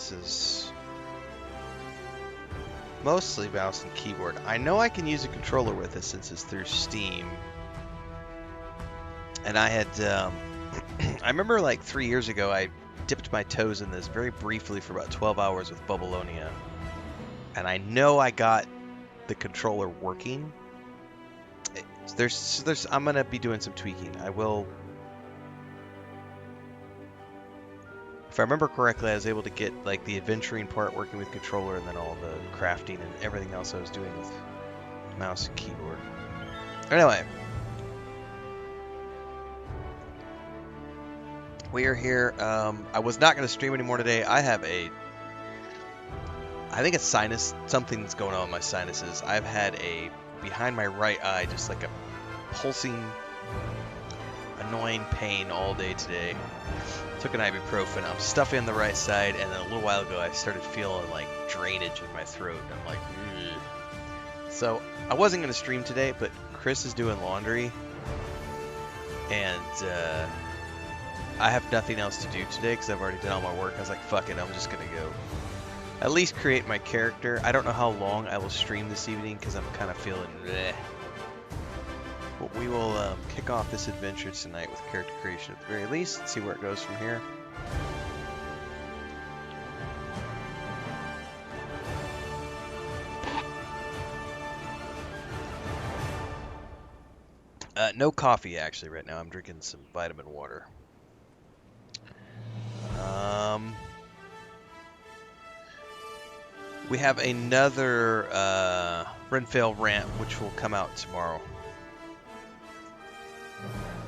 this is mostly mouse and keyboard. I know I can use a controller with this since it's through Steam. And I had, I remember like 3 years ago, I dipped my toes in this very briefly for about 12 hours with Bubbleonia. And I know I got the controller working. I'm going to be doing some tweaking. I will. If I remember correctly, I was able to get like the adventuring part working with controller and then all the crafting and everything else I was doing with mouse and keyboard. Anyway. We are here. I was not going to stream anymore today. I think it's sinus. Something's going on with my sinuses. I've had behind my right eye, just like a pulsing, annoying pain all day today. Took an ibuprofen. I'm stuffy on the right side, and then a little while ago I started feeling like drainage in my throat. And I'm like, ugh. So I wasn't going to stream today, but Chris is doing laundry, and I have nothing else to do today because I've already done all my work. I was like, fuck it, I'm just going to go at least create my character. I don't know how long I will stream this evening because I'm kind of feeling bleh. But we will kick off this adventure tonight with character creation at the very least and see where it goes from here. No coffee actually right now. I'm drinking some vitamin water. We have another Renfail rant, which will come out tomorrow.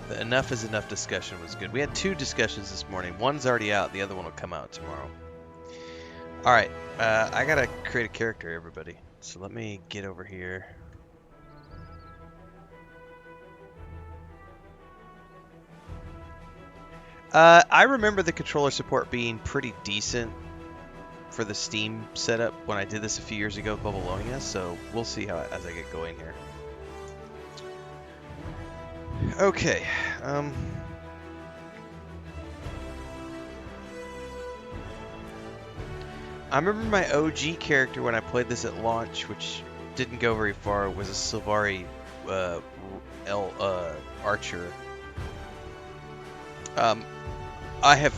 The Enough is Enough discussion was good. We had 2 discussions this morning. One's already out. The other one will come out tomorrow. All right. I got to create a character, everybody. So let me get over here. I remember the controller support being pretty decent for the Steam setup when I did this a few years ago with Bubbleonia, so we'll see how as I get going here. Okay. I remember my OG character when I played this at launch, which didn't go very far, was a Sylvari archer. I have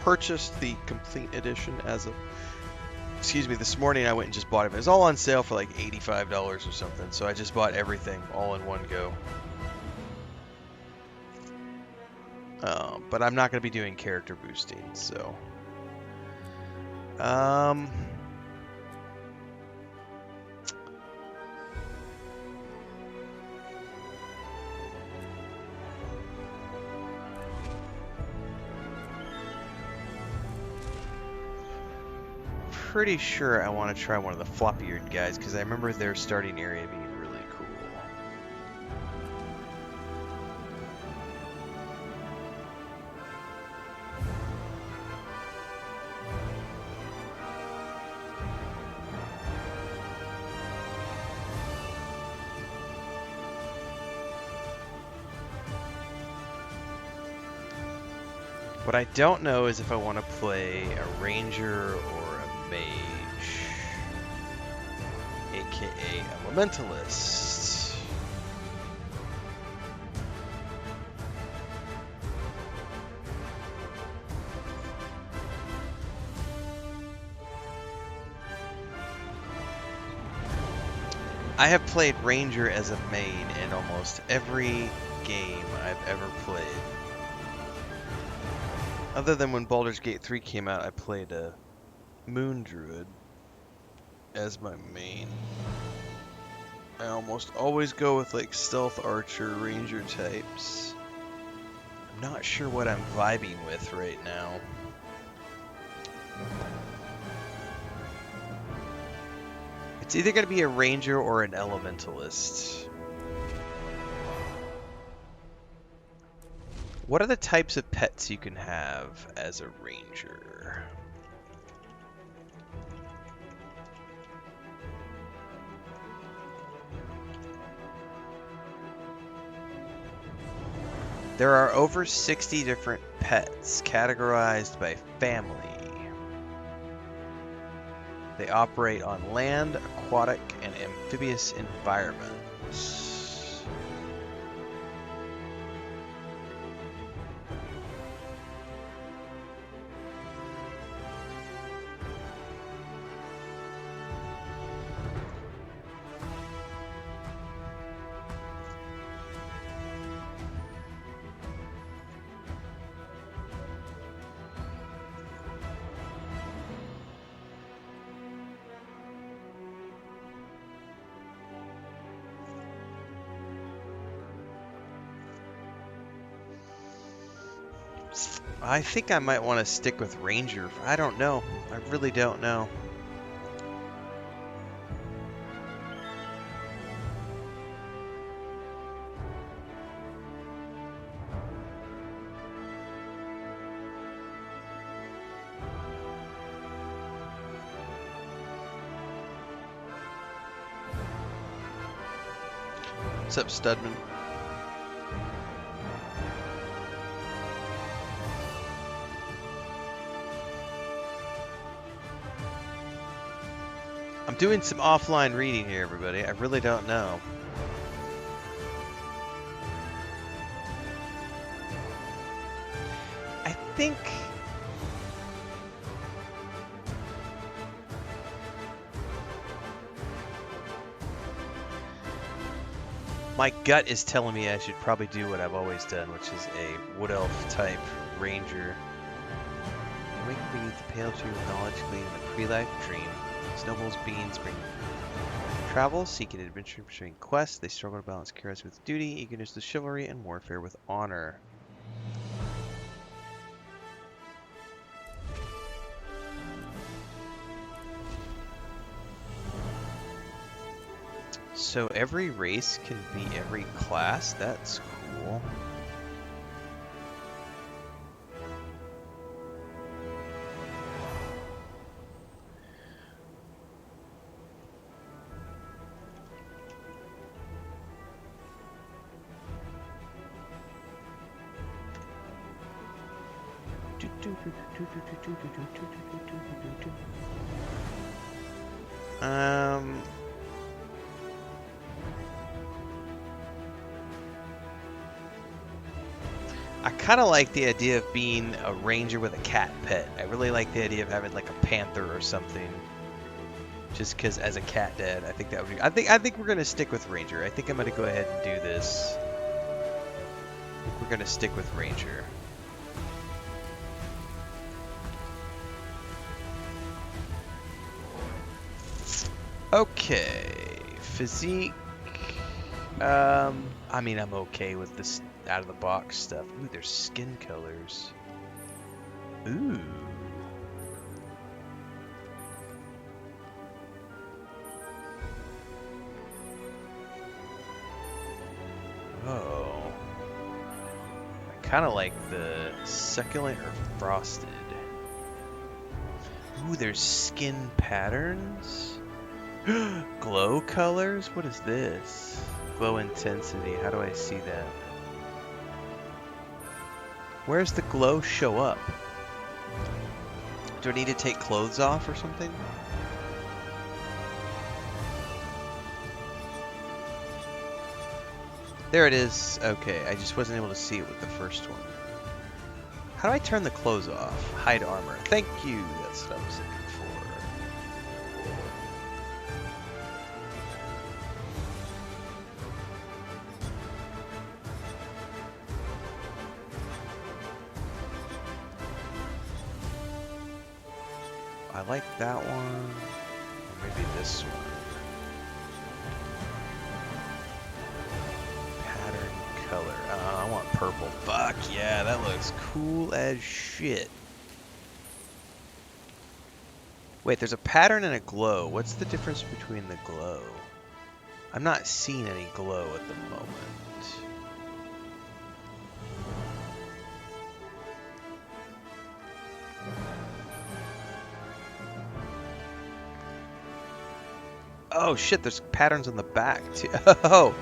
purchased the complete edition as of, this morning. I went and just bought it. It was all on sale for like $85 or something, so I just bought everything all in one go. But I'm not going to be doing character boosting, so... pretty sure I want to try one of the floppy-eared guys because I remember their starting area being really cool. What I don't know is if I want to play a ranger or mage, aka a elementalist. I have played ranger as a main in almost every game I've ever played. Other than when Baldur's Gate 3 came out, I played a Moon Druid as my main. I almost always go with like stealth archer, ranger types. I'm not sure what I'm vibing with right now. It's either going to be a ranger or an elementalist. What are the types of pets you can have as a ranger? There are over 60 different pets categorized by family. They operate on land, aquatic, and amphibious environments. I think I might want to stick with Ranger. I don't know. I really don't know. What's up, Studman? I'm doing some offline reading here, everybody. I really don't know. I think... my gut is telling me I should probably do what I've always done, which is a Wood Elf type Ranger. Awake beneath the pale tree with knowledge gleaned in the pre-life dream. Snowballs, beans bring travel, seeking adventure, pursuing quests. They struggle to balance curiosity with duty, eagerness with chivalry, and warfare with honor. So every race can be every class? That's cool. I kind of like the idea of being a ranger with a cat pet. I really like the idea of having like a panther or something. Just because as a cat dad, I think that would be. I think we're gonna stick with ranger. I think I'm gonna go ahead and do this. I think we're gonna stick with ranger. Okay, physique. I mean, I'm okay with this out of the box stuff. Ooh, there's skin colors. Ooh. Oh. I kind of like the succulent or frosted. Ooh, there's skin patterns. Glow colors? What is this? Glow intensity. How do I see that? Where's the glow show up? Do I need to take clothes off or something? There it is. Okay, I just wasn't able to see it with the first one. How do I turn the clothes off? Hide armor. Thank you. That's what I was looking for. I like that one. Or maybe this one. Pattern color. I want purple. Fuck yeah, that looks cool as shit. Wait, there's a pattern and a glow. What's the difference between the glow? I'm not seeing any glow at the moment. Oh shit, there's patterns on the back too. Oh,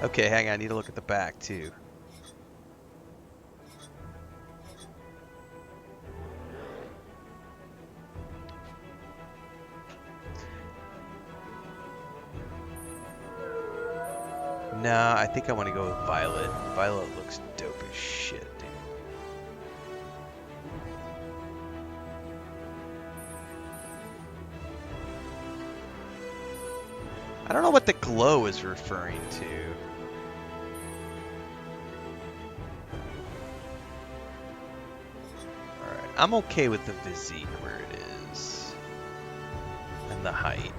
okay, hang on, I need to look at the back too. Nah, I think I want to go with violet. Violet looks dope as shit, dude. I don't know what the glow is referring to. Alright, I'm okay with the physique where it is. And the height.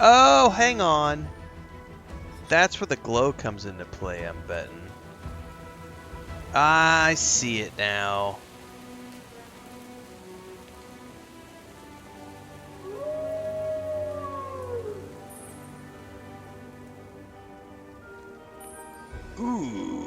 Oh, hang on. That's where the glow comes into play, I'm betting. I see it now. Ooh.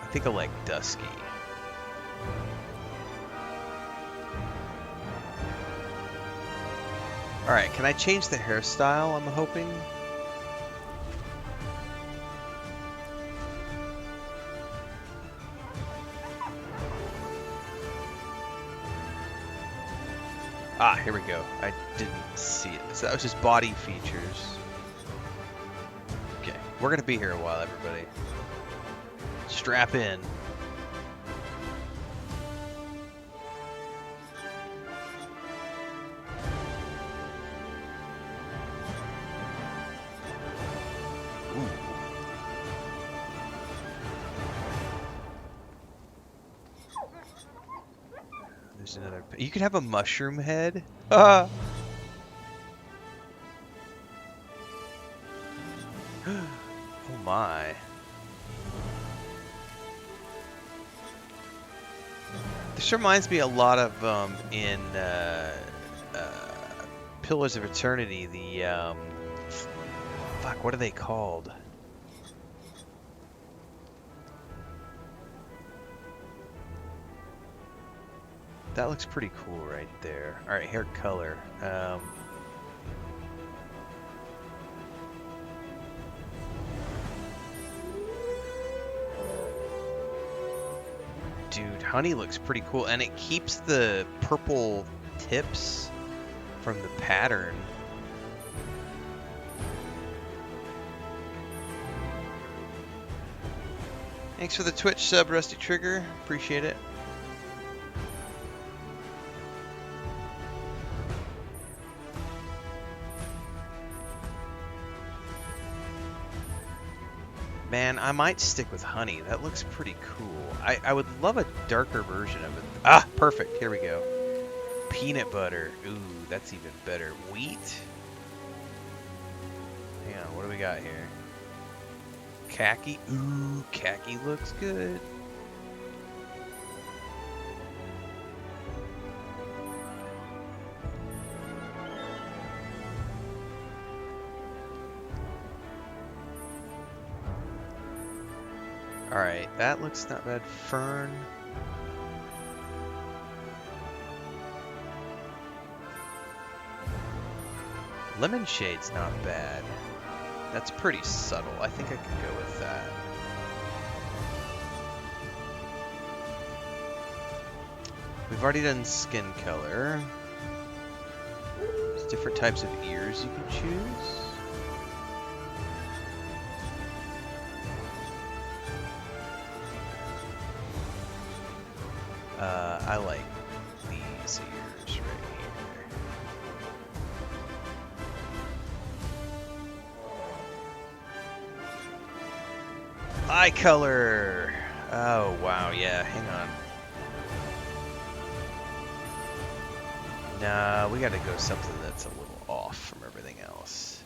I think I like dusky. Alright, can I change the hairstyle, I'm hoping? Ah, here we go. I didn't see it. So that was just body features. Okay, we're gonna be here a while, everybody. Strap in. Ooh. There's another. You could have a mushroom head. Ah. Oh my. This reminds me a lot of in Pillars of Eternity. The fuck, what are they called? That looks pretty cool right there. All right, hair color. Dude, honey looks pretty cool, and it keeps the purple tips from the pattern. Thanks for the Twitch sub, Rusty Trigger. Appreciate it. Man, I might stick with honey. That looks pretty cool. I would love a darker version of it. Ah, perfect. Here we go. Peanut butter. Ooh, that's even better. Wheat. Hang on, what do we got here? Khaki. Ooh, khaki looks good. Alright, that looks not bad. Fern. Lemon shade's not bad. That's pretty subtle. I think I can go with that. We've already done skin color. There's different types of ears you can choose. I like these ears right here. Eye color! Oh, wow, yeah, hang on. Nah, we gotta go something that's a little off from everything else.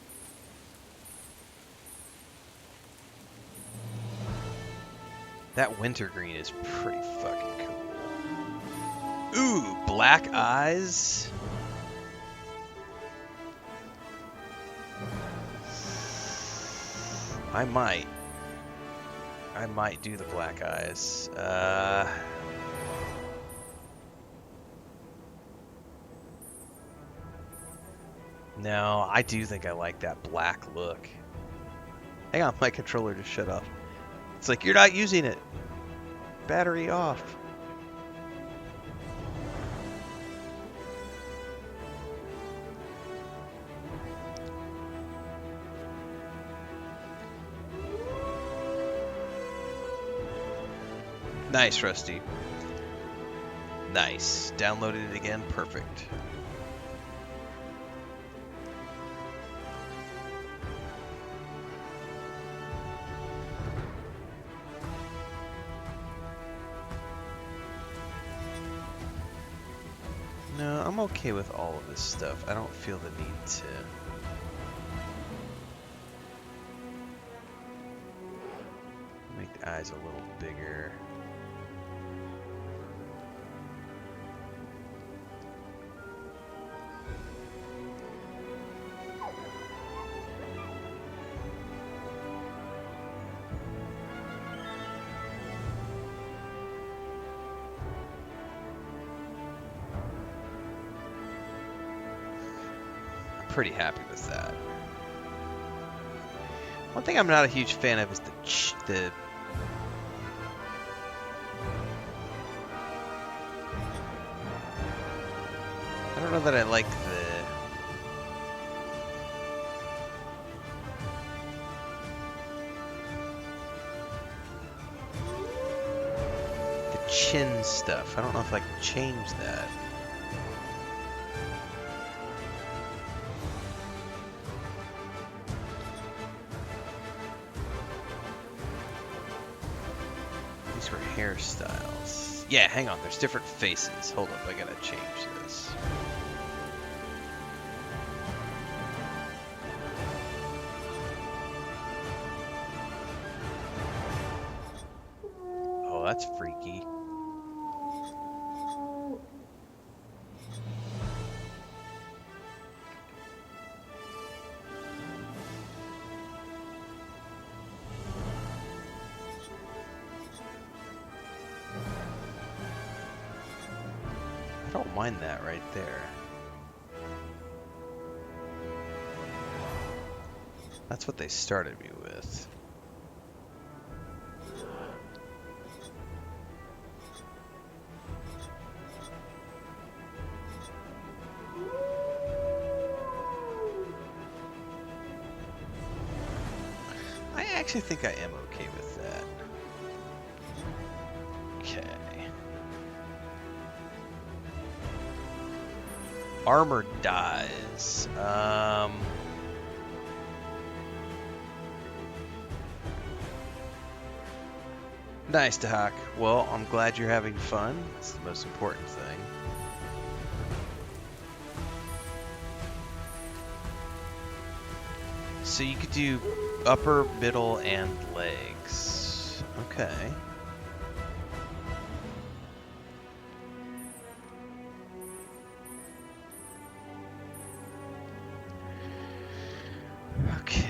That wintergreen is pretty fucking cool. Ooh, black eyes. I might do the black eyes. No, I do think I like that black look. Hang on, my controller just shut off. It's like, you're not using it. Battery off. Nice, Rusty. Nice. Downloaded it again. Perfect. No, I'm okay with all of this stuff. I don't feel the need to... make the eyes a little bigger. Pretty happy with that. One thing I'm not a huge fan of is the I don't know that I like the chin stuff. I don't know if I can change that. These were hairstyles. Yeah, hang on. There's different faces. Hold up. I gotta change this. Oh, that's freaky. I don't mind that right there. That's what they started me with. I actually think I am okay with that. Okay. Armor dies. Nice, Dahak. Well, I'm glad you're having fun. It's the most important thing. So you could do upper, middle, and legs. Okay. Okay.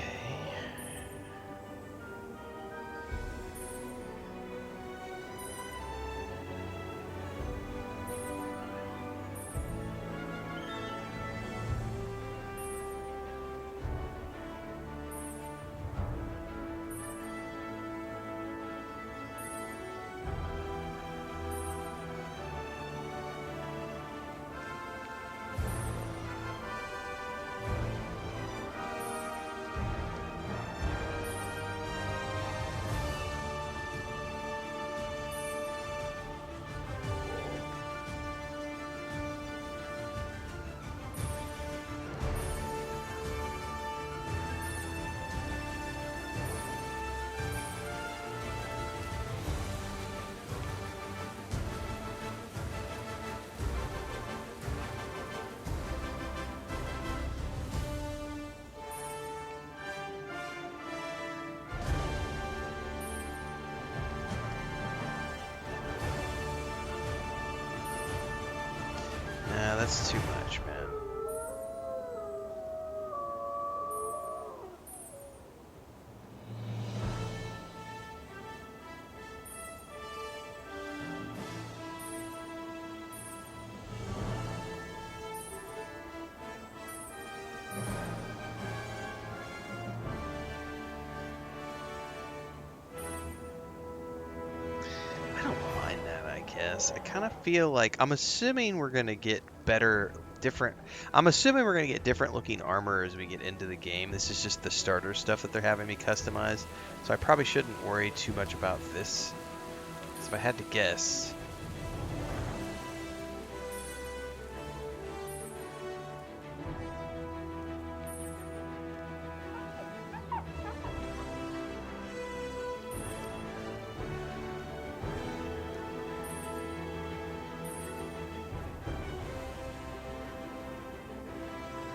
Nah, that's too much, man. this. I kind of feel like I'm assuming we're gonna get different. I'm assuming we're gonna get different looking armor as we get into the game. This is just the starter stuff that they're having me customize, so I probably shouldn't worry too much about this. So if I had to guess,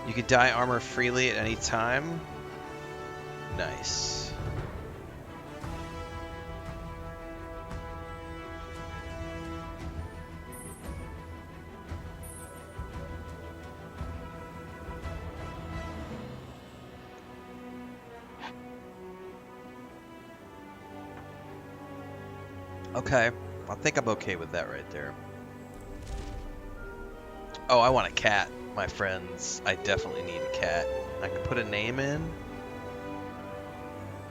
you could dye armor freely at any time. Nice. Okay, I think I'm okay with that right there. Oh, I want a cat, my friends. I definitely need a cat. I can put a name in.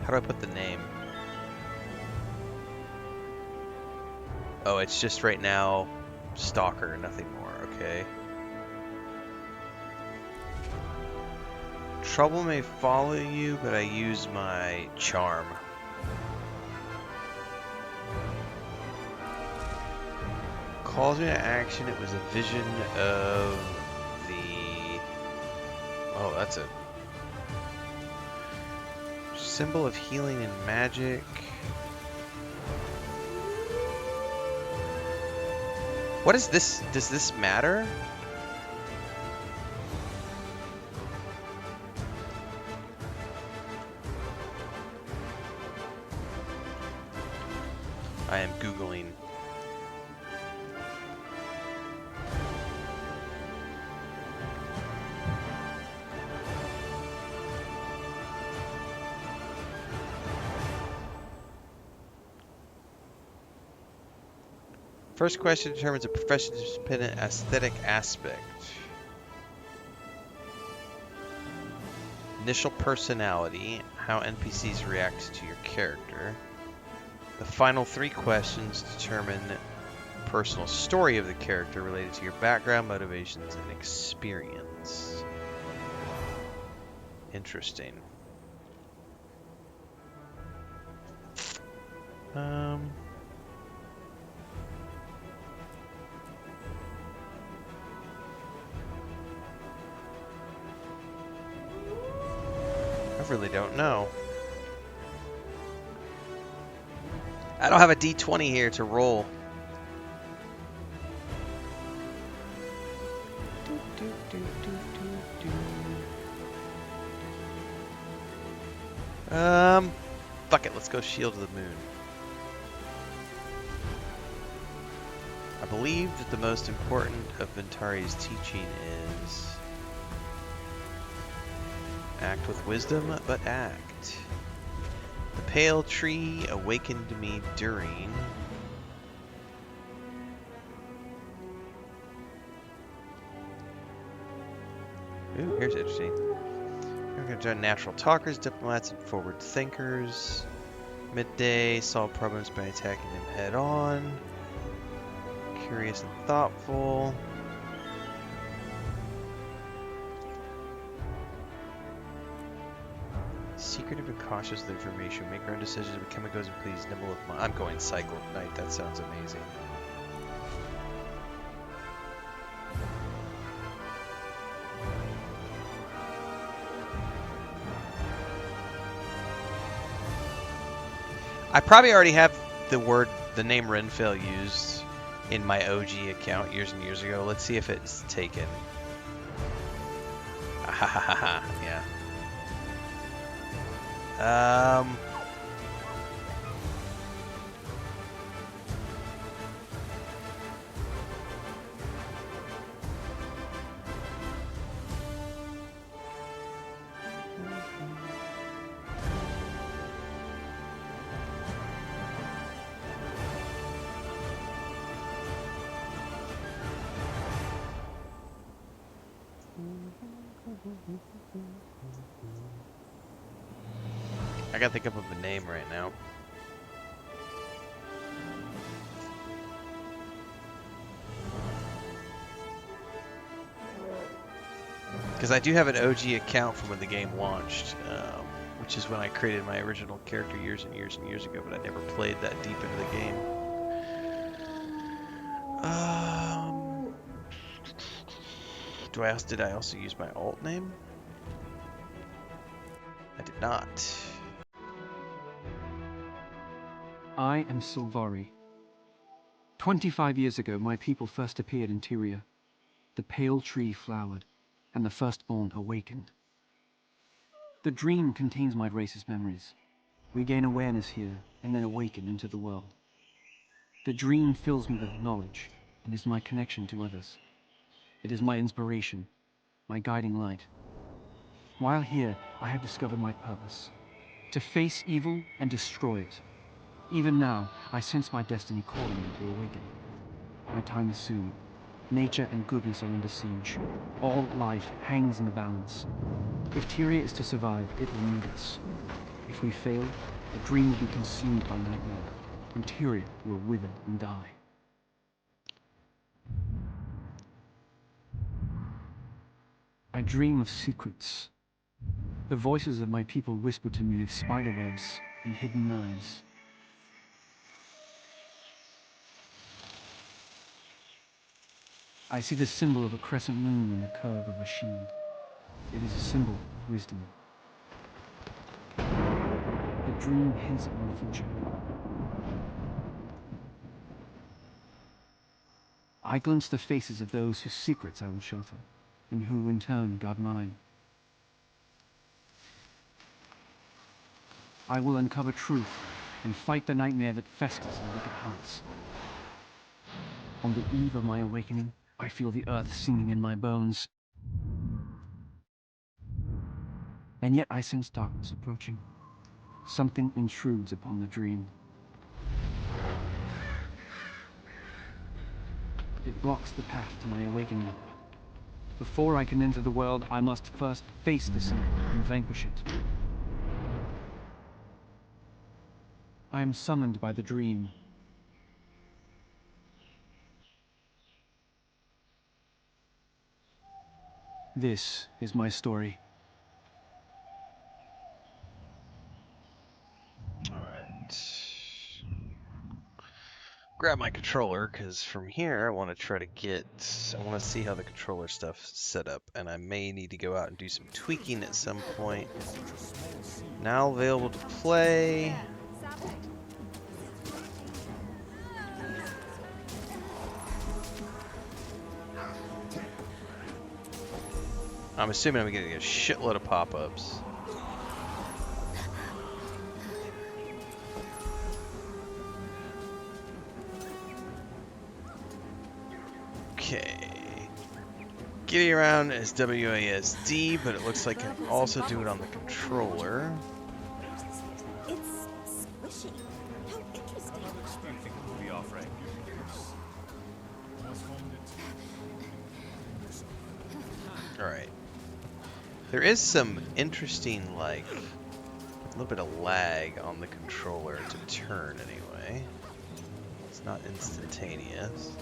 How do I put the name? Oh, it's just right now Stalker, nothing more. Okay. Trouble may follow you, but I use my charm. Calls me to action. It was a vision of the... Oh, that's a symbol of healing and magic. What is this? Does this matter? I am Googling. First question determines a profession's dependent aesthetic aspect. Initial personality, how NPCs react to your character. The final three questions determine personal story of the character related to your background, motivations, and experience. Interesting. I really don't know. I don't have a D20 here to roll. Fuck it, let's go Shield of the Moon. I believe that the most important of Ventari's teaching is act with wisdom, but act. The pale tree awakened me during... Ooh, here's interesting. We're going to join natural talkers, diplomats, and forward thinkers. Midday, solve problems by attacking them head on. Curious and thoughtful. Secretive and cautious with information. Make your own decisions with chemicals and please nimble of mind. I'm going cycle at night. That sounds amazing. I probably already have the name Renfail used in my OG account years and years ago. Let's see if it's taken. Yeah. I gotta think up of a name right now. Because I do have an OG account from when the game launched, which is when I created my original character years and years and years ago, but I never played that deep into the game. Did I also use my alt name? I did not. I am Silvari. 25 years ago, my people first appeared in Tyria. The pale tree flowered, and the firstborn awakened. The dream contains my race's memories. We gain awareness here, and then awaken into the world. The dream fills me with knowledge, and is my connection to others. It is my inspiration, my guiding light. While here, I have discovered my purpose: to face evil and destroy it. Even now, I sense my destiny calling me to awaken. My time is soon. Nature and goodness are under siege. All life hangs in the balance. If Tyria is to survive, it will need us. If we fail, the dream will be consumed by nightmare, and Tyria will wither and die. I dream of secrets. The voices of my people whisper to me of spiderwebs and hidden knives. I see the symbol of a crescent moon in the curve of a shield. It is a symbol of wisdom. The dream hints at my future. I glimpse the faces of those whose secrets I will shelter, and who in turn guard mine. I will uncover truth and fight the nightmare that festers in wicked hearts. On the eve of my awakening, I feel the earth singing in my bones. And yet I sense darkness approaching. Something intrudes upon the dream. It blocks the path to my awakening. Before I can enter the world, I must first face the sin and vanquish it. I am summoned by the dream. This is my story. Grab my controller, because from here I want to see how the controller stuff's set up, and I may need to go out and do some tweaking at some point. Now available to play. I'm assuming I'm getting a shitload of pop-ups. Okay. Getting around is WASD, but it looks like I can also do it on the controller. It's squishy. How interesting. Alright. There is some interesting, like, a little bit of lag on the controller to turn anyway. It's not instantaneous.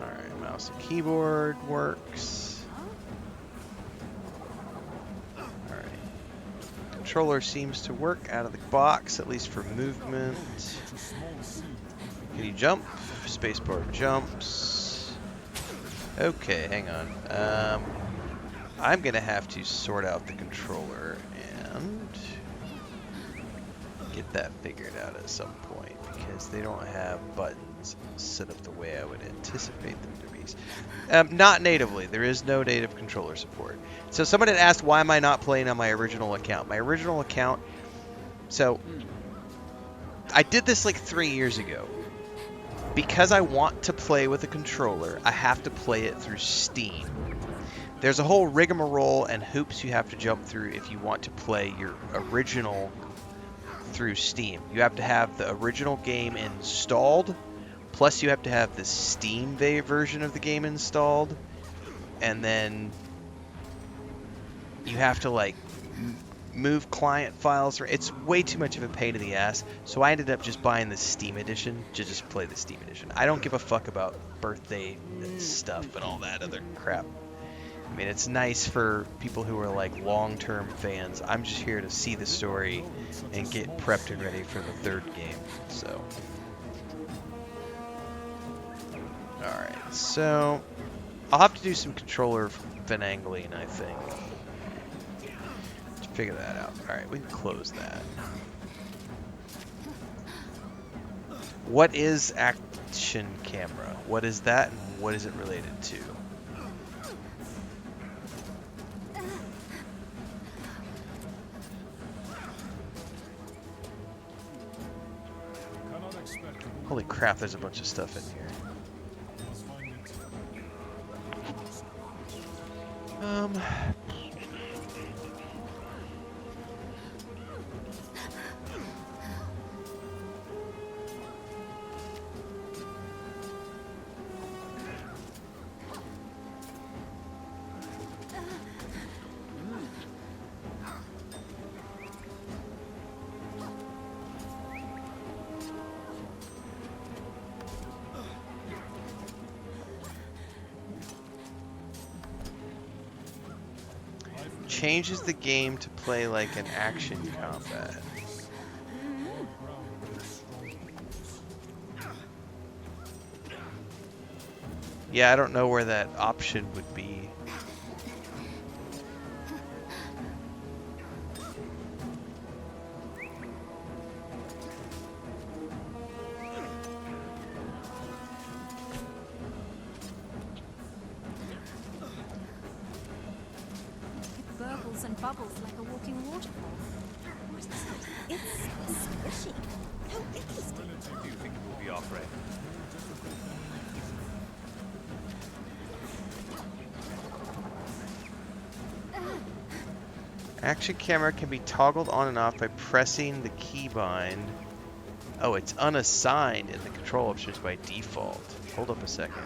Alright, mouse and keyboard works. Alright. Controller seems to work out of the box, at least for movement. Can you jump? Spacebar jumps. Okay, hang on. I'm gonna have to sort out the controller and get that figured out at some point, because they don't have buttons set up the way I would anticipate them to be. Not natively. There is no native controller support. So someone had asked, why am I not playing on my original account? My original account, so I did this like 3 years ago. Because I want to play with a controller, I have to play it through Steam. There's a whole rigmarole and hoops you have to jump through if you want to play your original through Steam. You have to have the original game installed, plus you have to have the Steam version of the game installed, and then you have to like move client files. It's way too much of a pain in the ass. So I ended up just buying the Steam edition to just play the Steam edition. I don't give a fuck about birthday stuff and all that other crap. I mean, it's nice for people who are like long-term fans. I'm just here to see the story and get prepped and ready for the third game. So, alright, so I'll have to do some controller finagling, I think, to figure that out. Alright, we can close that. What is action camera? What is that, and what is it related to? Holy crap, there's a bunch of stuff in here. Changes the game to play like an action combat. Yeah, I don't know where that option would be. And bubbles like a walking waterfall. What is that? It's squishy. How interesting. Do you think it will be off-red? Action camera can be toggled on and off by pressing the keybind. Oh, it's unassigned in the control options by default. Hold up a second.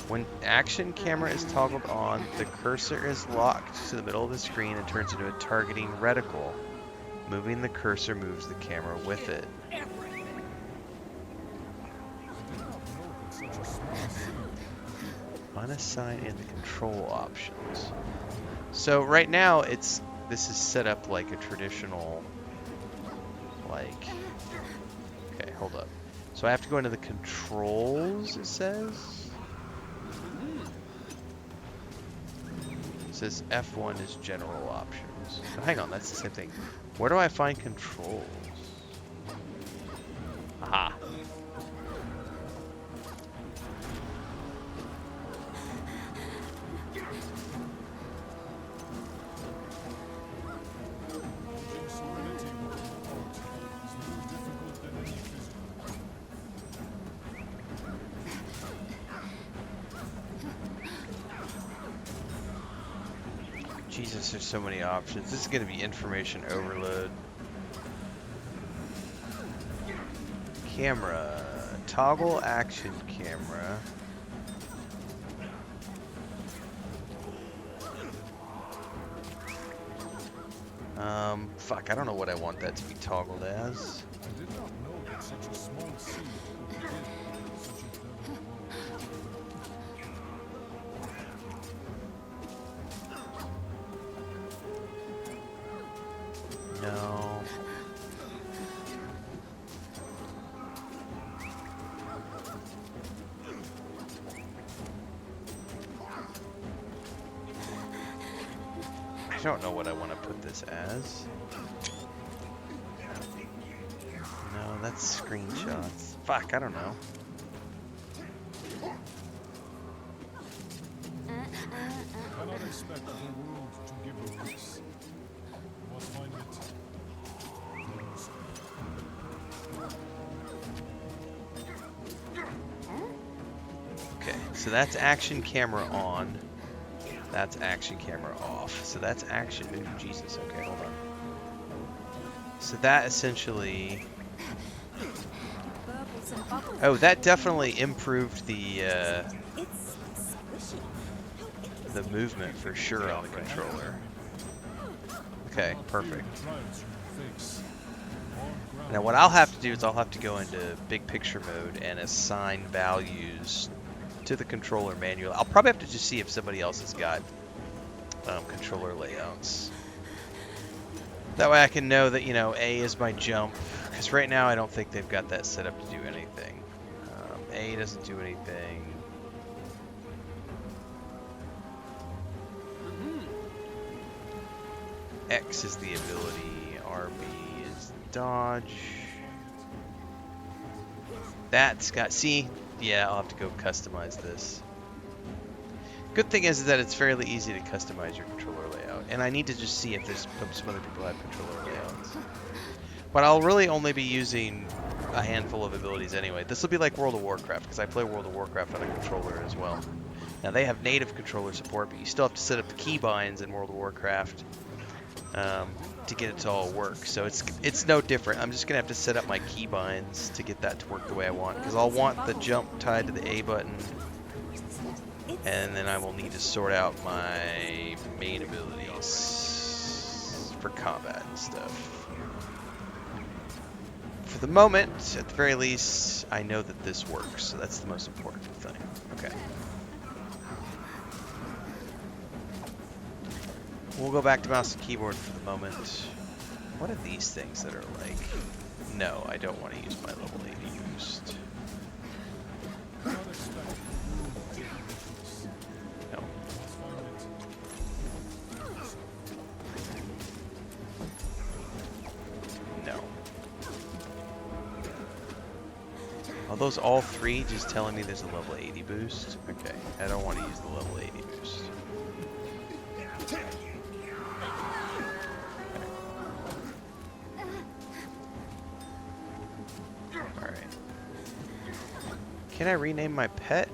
When action camera is toggled on, the cursor is locked to the middle of the screen and turns into a targeting reticle. Moving the cursor moves the camera with it. Unassigned in the control options. So right now this is set up like a traditional, like, okay, hold up. So I have to go into the controls, it says. It says F1 is general options. Oh, hang on, that's the same thing. Where do I find controls? Aha. Jesus, there's so many options. This is going to be information overload. Camera. Toggle action camera. Fuck, I don't know what I want that to be toggled as. I did not know that such a small sea could give such a clever world. No. I don't know what I want to put this as. No, that's screenshots. Fuck, I don't know. Cannot expect the world to give you this. You must find it. Okay, so that's action camera on. That's action camera off. So that's action. Ooh, Jesus. Okay, hold on. So that essentially. Oh, that definitely improved the. It's squishy. How interesting. the movement for sure on the controller. Okay, perfect. Now what I'll have to do is I'll have to go into big picture mode and assign values to the controller manually. I'll probably have to just see if somebody else has got controller layouts. That way I can know that, you know, A is my jump, because right now I don't think they've got that set up to do anything. A doesn't do anything. X is the ability, RB is dodge. That's got, see, yeah, I'll have to go customize this. Good thing is that it's fairly easy to customize your controller layout, and I need to just see if there's some other people have controller layouts. But I'll really only be using a handful of abilities anyway. This will be like World of Warcraft, because I play World of Warcraft on a controller as well. Now they have native controller support, but you still have to set up the keybinds in World of Warcraft to get it to all work. So it's no different. I'm just gonna have to set up my keybinds to get that to work the way I want, because I'll want the jump tied to the A button, and then I will need to sort out my main abilities for combat and stuff. For the moment, at the very least, I know that this works, so that's the most important thing. Okay. We'll go back to mouse and keyboard for the moment. What are these things that are like? No, I don't want to use my level 80 boost. No. No. Are those all three just telling me there's a level 80 boost? Okay, I don't want to use the level 80 boost. Can I rename my pet?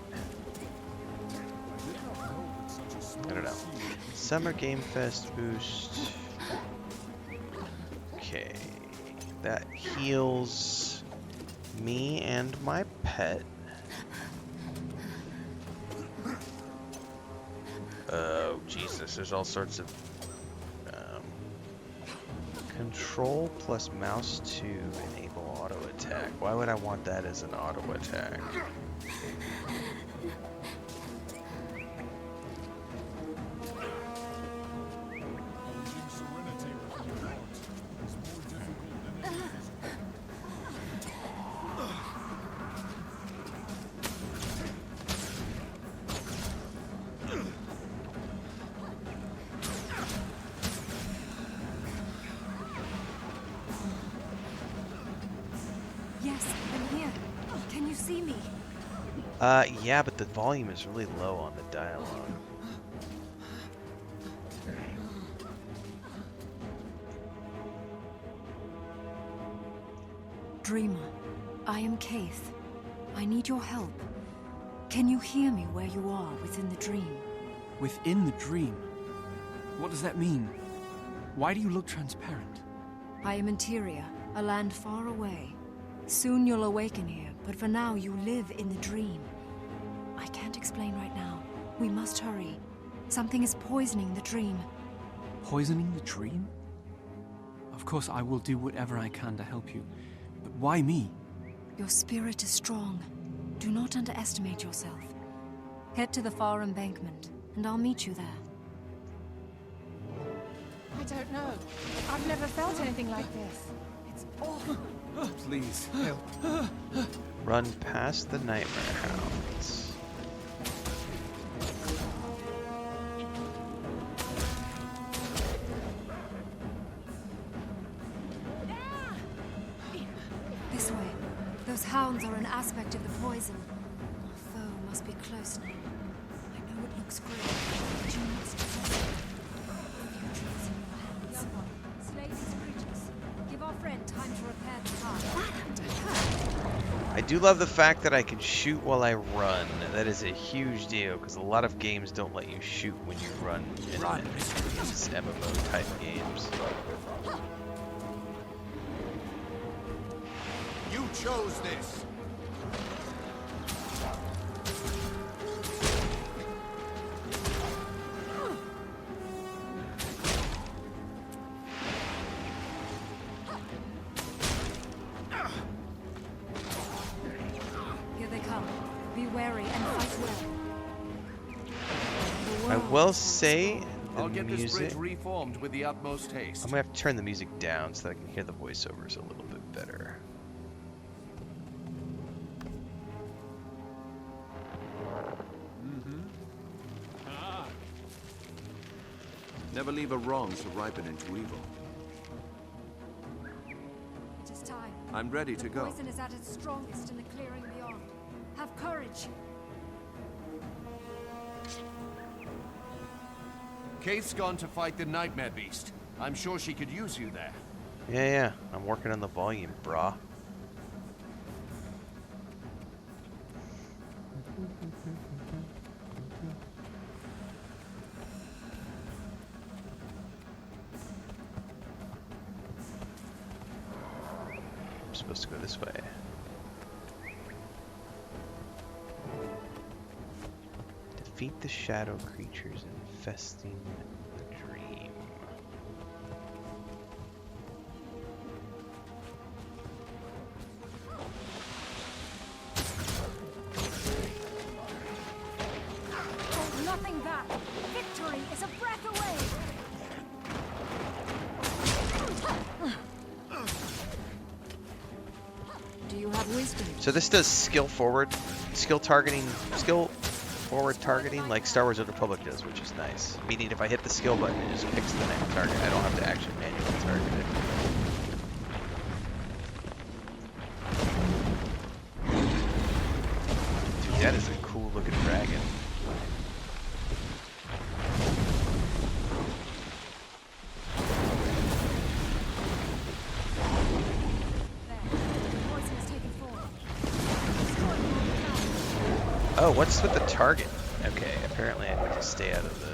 I don't know. Summer Game Fest boost. Okay. That heals me and my pet. Oh, Jesus. There's all sorts of... Control plus mouse to enable auto attack. Why would I want that as an auto attack? Yeah, but the volume is really low on the dialogue. Dreamer, I am Keith. I need your help. Can you hear me where you are within the dream? Within the dream? What does that mean? Why do you look transparent? I am Interior, a land far away. Soon you'll awaken here, but for now you live in the dream. I can't explain right now. We must hurry. Something is poisoning the dream. Poisoning the dream? Of course, I will do whatever I can to help you. But why me? Your spirit is strong. Do not underestimate yourself. Head to the far embankment, and I'll meet you there. I don't know. I've never felt anything like this. It's awful. Please, help. Run past the nightmare hounds. This way. Those hounds are an aspect of the poison. Our foe must be close now. I know it looks grim, but you must possess it. The future is in your hands. Slay these creatures. Give our friend time to repair the car. I do love the fact that I can shoot while I run. That is a huge deal, because a lot of games don't let you shoot when you run in these MMO type games. You chose this. Be wary and fight well. I will say the I'll get this music. bridge reformed with the utmost haste. I'm gonna have to turn the music down so that I can hear the voiceovers a little bit better. Never leave a wrong to ripen into evil. It is time. I'm ready to The go. poison is at its strongest in the clearing beyond. Have courage. Kate's gone to fight the Nightmare Beast. I'm sure she could use you there. Yeah. I'm working on the volume, brah. I'm supposed to go this way. Defeat the shadow creatures infesting the dream. Hold nothing back. Victory is a breath away. Do you have wisdom? So this does skill forward targeting like Star Wars: Old Republic does, which is nice. Meaning if I hit the skill button, it just picks the next target. I don't have to actually manually target it. Dude, that is a cool looking dragon. Poison has taken form. Destroying all the ground. Oh, what's with the target? Okay, apparently I need to stay out of the...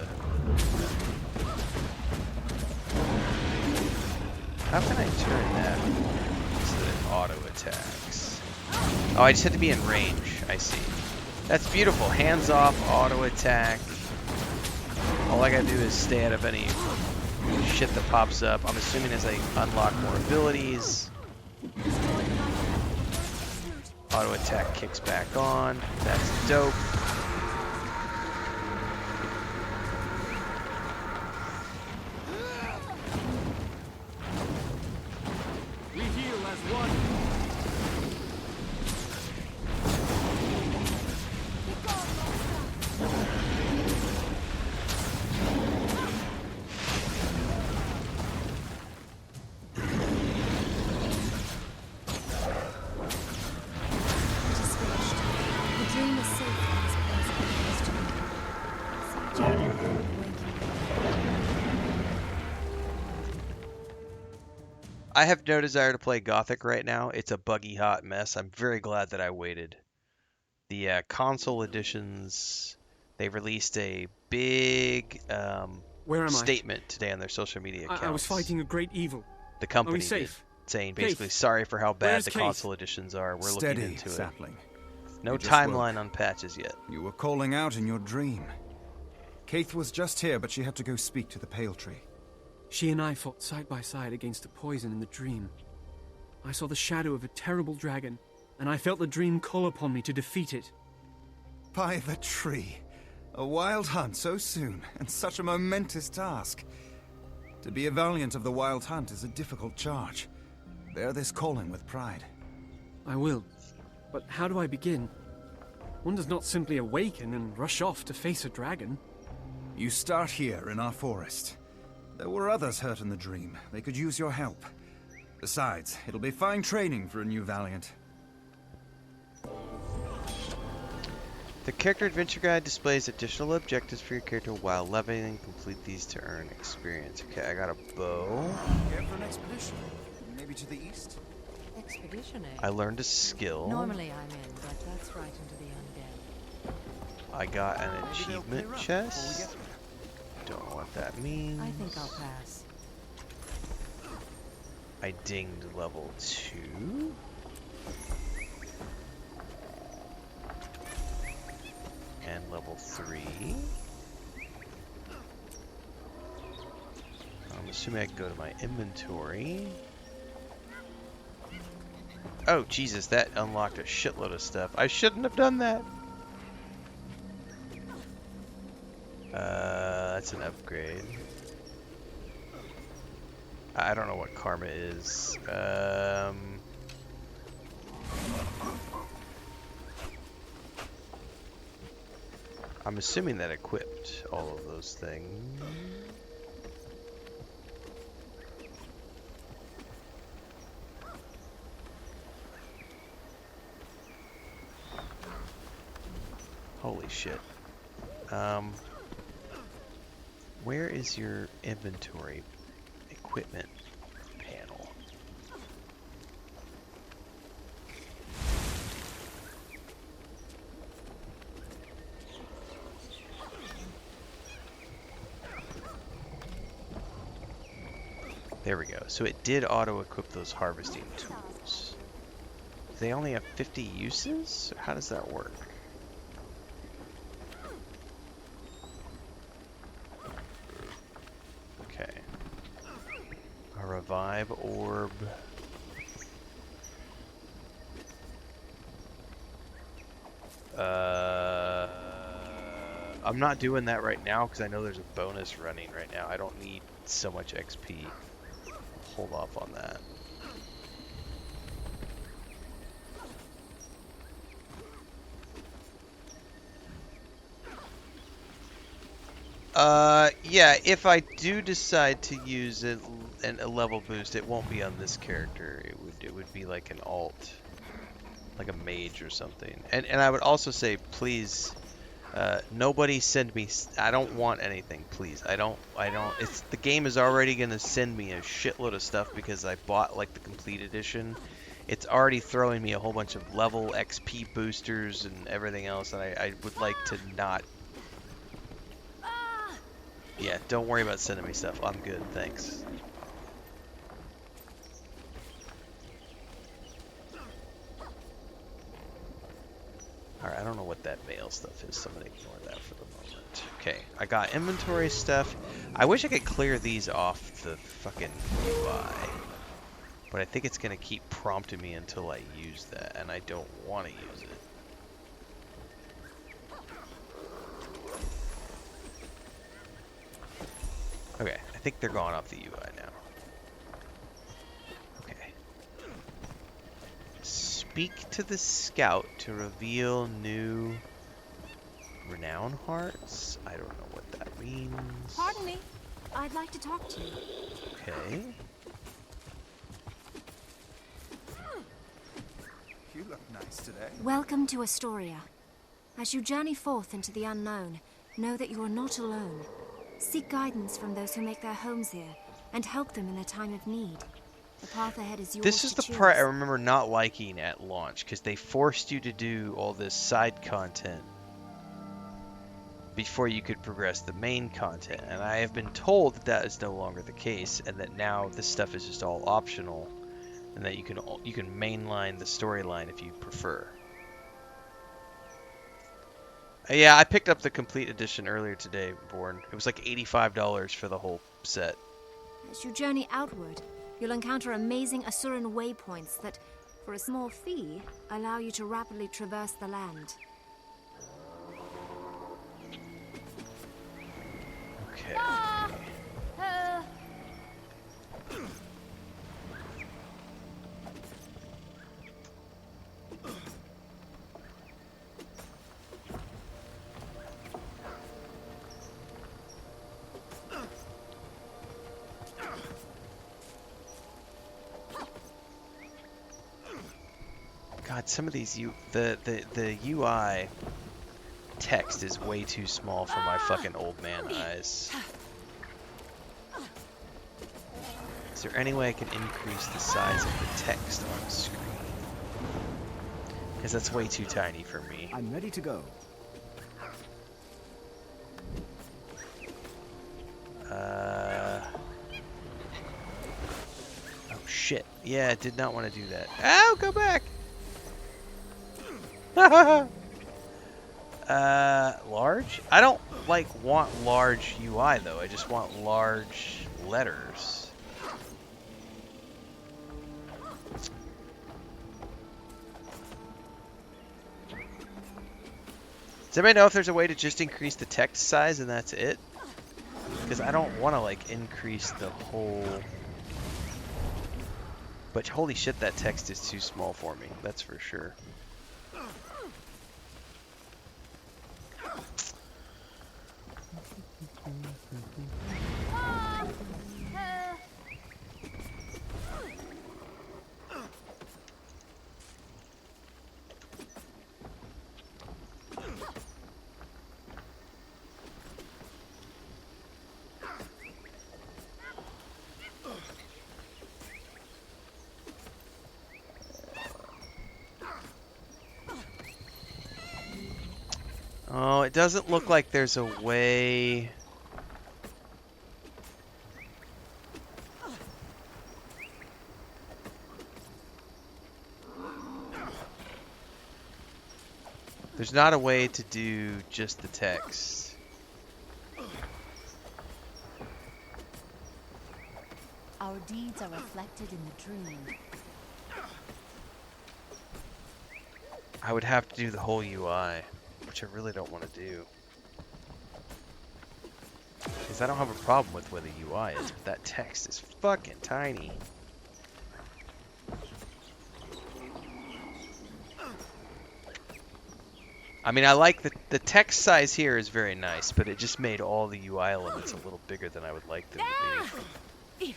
How can I turn that so that it auto attacks? Oh, I just had to be in range. I see. That's beautiful. Hands off, auto attack. All I gotta do is stay out of any shit that pops up. I'm assuming as I unlock more abilities, auto attack kicks back on. That's dope. We heal as one. It is finished. The dream is safe from this poison. See Jaden waking. I have no desire to play Gothic right now. It's a buggy hot mess. I'm very glad that I waited. The console editions, they released a big Where am statement today on their social media accounts. I was fighting a great evil. The company Are we did, safe? saying Keith, basically sorry for how bad where's the Keith? console editions are. We're looking Steady, into it. sapling. No You just timeline woke. on patches yet. You were calling out in your dream. Kaith was just here, but she had to go speak to the Pale Tree. She and I fought side by side against the poison in the dream. I saw the shadow of a terrible dragon, and I felt the dream call upon me to defeat it. By the tree. A wild hunt so soon, and such a momentous task. To be a valiant of the wild hunt is a difficult charge. Bear this calling with pride. I will. But how do I begin? One does not simply awaken and rush off to face a dragon. You start here in our forest. There were others hurt in the dream. They could use your help. Besides, it'll be fine training for a new valiant. The character adventure guide displays additional objectives for your character while leveling. Complete these to earn experience. Okay, I got a bow. Care for an expedition? Maybe to the east? Expedition, eh? I learned a skill. Normally I'm in, but that's right into the undead. I got an Maybe they'll clear achievement up before we chest. get there. Don't know what that means. I think I'll pass. I dinged level 2. And level 3. I'm assuming I can go to my inventory. Oh, Jesus, that unlocked a shitload of stuff. I shouldn't have done that. That's an upgrade. I don't know what karma is. I'm assuming that equipped all of those things. Holy shit. Where is your inventory equipment panel? There we go. So it did auto-equip those harvesting tools. Do they only have 50 uses? Or how does that work? Okay. A revive orb. I'm not doing that right now because I know there's a bonus running right now. I don't need so much XP. Hold off on that. Yeah, if I do decide to use a level boost, it won't be on this character. It would be like an alt, like a mage or something. And I would also say, please, nobody send me. I don't want anything, please. I don't. It's the game is already gonna send me a shitload of stuff because I bought like the complete edition. It's already throwing me a whole bunch of level XP boosters and everything else, and I would like to not. Yeah, don't worry about sending me stuff. I'm good, thanks. Alright, I don't know what that mail stuff is, so I'm gonna ignore that for the moment. Okay, I got inventory stuff. I wish I could clear these off the fucking UI. But I think it's gonna keep prompting me until I use that, and I don't want to use it. Okay, I think they're going off the UI now. Okay. Speak to the scout to reveal new renown hearts. I don't know what that means. Pardon me. I'd like to talk to you. Okay. You look nice today. Welcome to Astoria. As you journey forth into the unknown, know that you are not alone. Seek guidance from those who make their homes here, and help them in a time of need. The path ahead is yours This is to the choose. part I remember not liking at launch, because they forced you to do all this side content before you could progress the main content, and I have been told that that is no longer the case, and that now this stuff is just all optional, and that you can mainline the storyline if you prefer. Yeah, I picked up the complete edition earlier today, Born. It was like $85 for the whole set. As you journey outward, you'll encounter amazing Asuran waypoints that, for a small fee, allow you to rapidly traverse the land. Okay. God, some of these the UI text is way too small for my fucking old man eyes. Is there any way I can increase the size of the text on the screen? Because that's way too tiny for me. I'm ready to go. Oh shit. Yeah, I did not want to do that. Ow, go back! Large? I don't, want large UI, though. I just want large letters. Does anybody know if there's a way to just increase the text size and that's it? Because I don't want to like increase the whole... But holy shit, that text is too small for me. That's for sure. Oh, it doesn't look like there's a way... There's not a way to do just the text. Our deeds are reflected in the dream. I would have to do the whole UI, which I really don't want to do. Because I don't have a problem with where the UI is, but that text is fucking tiny. I mean, I like the text size here is very nice, but it just made all the UI elements a little bigger than I would like them to be.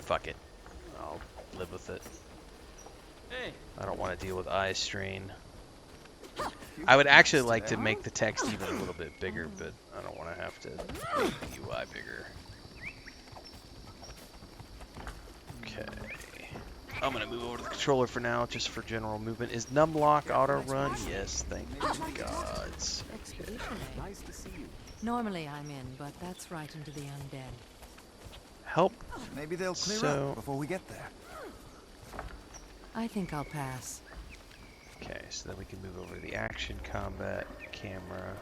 Fuck it. I'll live with it. I don't want to deal with eye strain. I would actually like to make the text even a little bit bigger, but I don't want to have to make the UI bigger. Okay. I'm going to move over to the controller for now, just for general movement. Is numlock auto run? Yes, thank you, gods. Okay. Nice to see you. Normally I'm in, but that's right into the undead. Help. Maybe they'll clear So- up before we get there. I think I'll pass. Okay, so then we can move over to the action combat camera.